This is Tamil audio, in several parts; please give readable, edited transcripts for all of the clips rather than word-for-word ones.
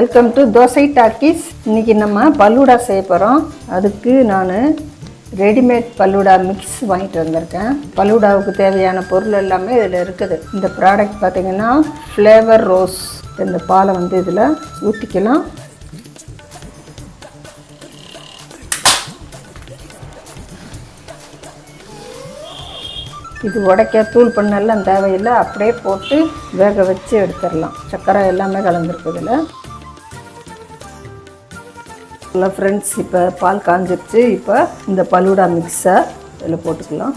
Welcome to dosa talkies. இன்றைக்கி நம்ம பல்லூடா செய்ய போகிறோம். அதுக்கு நான் ரெடிமேட் பல்லூடா மிக்ஸ் வாங்கிட்டு வந்திருக்கேன். பல்லூடாவுக்கு தேவையான பொருள் எல்லாமே இதில் இருக்குது. இந்த ப்ராடக்ட் பார்த்திங்கன்னா ஃப்ளேவர் ரோஸ். இந்த பாலை இதில் ஊற்றிக்கலாம். இது உடைக்க தூள் பண்ணெல்லாம் தேவையில்லை, அப்படியே போட்டு வேக வச்சு எடுத்துடலாம். சர்க்கரை எல்லாமே கலந்துருக்குதுல. ஹலோ ஃப்ரெண்ட்ஸ், இப்போ பால் காஞ்சிருச்சு. இப்போ இந்த பல்லூடா மிக்ஸை இதில் போட்டுக்கலாம்.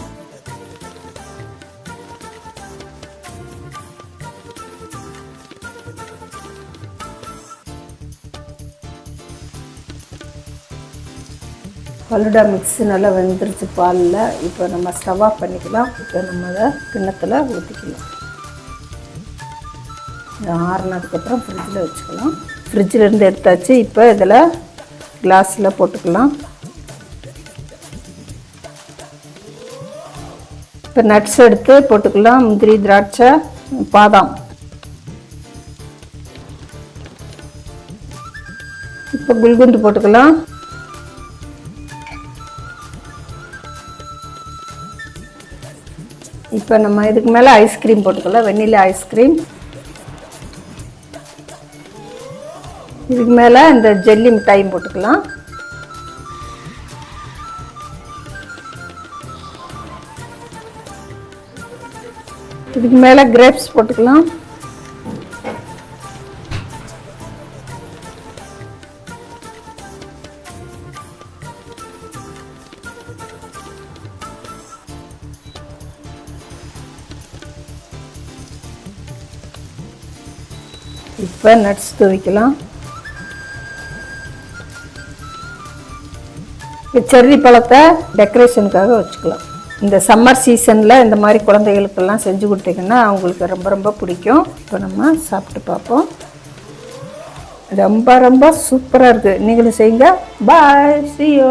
பல்லூடா மிக்ஸு நல்லா வெந்துருச்சு பாலில். இப்போ நம்ம ஸ்டவ் ஆஃப் பண்ணிக்கலாம். இப்போ நம்ம அதை கிண்ணத்தில் ஊற்றிக்கலாம். ஆறுனதுக்கப்புறம் ஃப்ரிட்ஜில் வச்சுக்கலாம். ஃப்ரிட்ஜில் இருந்து எடுத்தாச்சு. இப்போ இதில் கிளாஸில் போட்டுக்கலாம். இப்போ நட்ஸ் எடுத்து போட்டுக்கலாம். முந்திரி, திராட்சை, பாதாம். இப்போ குல்குந்து போட்டுக்கலாம். இப்போ நம்ம இதுக்கு மேலே ஐஸ்கிரீம் போட்டுக்கலாம். Vanilla ice cream. இதுக்கு மேலே இந்த ஜெல்லி மிட்டாயும் போட்டுக்கலாம். இதுக்கு மேலே கிரேப்ஸ் போட்டுக்கலாம். இப்போ நட்ஸ் தூவிக்கலாம். செர்ரி பழத்தை டெக்கரேஷனுக்காக வச்சுக்கலாம். இந்த சம்மர் சீசனில் இந்த மாதிரி குழந்தைகளுக்கெல்லாம் செஞ்சு கொடுத்தீங்கன்னா அவங்களுக்கு ரொம்ப ரொம்ப பிடிக்கும். இப்போ நம்ம சாப்பிட்டு பார்ப்போம். ரொம்ப ரொம்ப சூப்பராக இருக்குது. நீங்களும் செய்யுங்க. பாய், see you.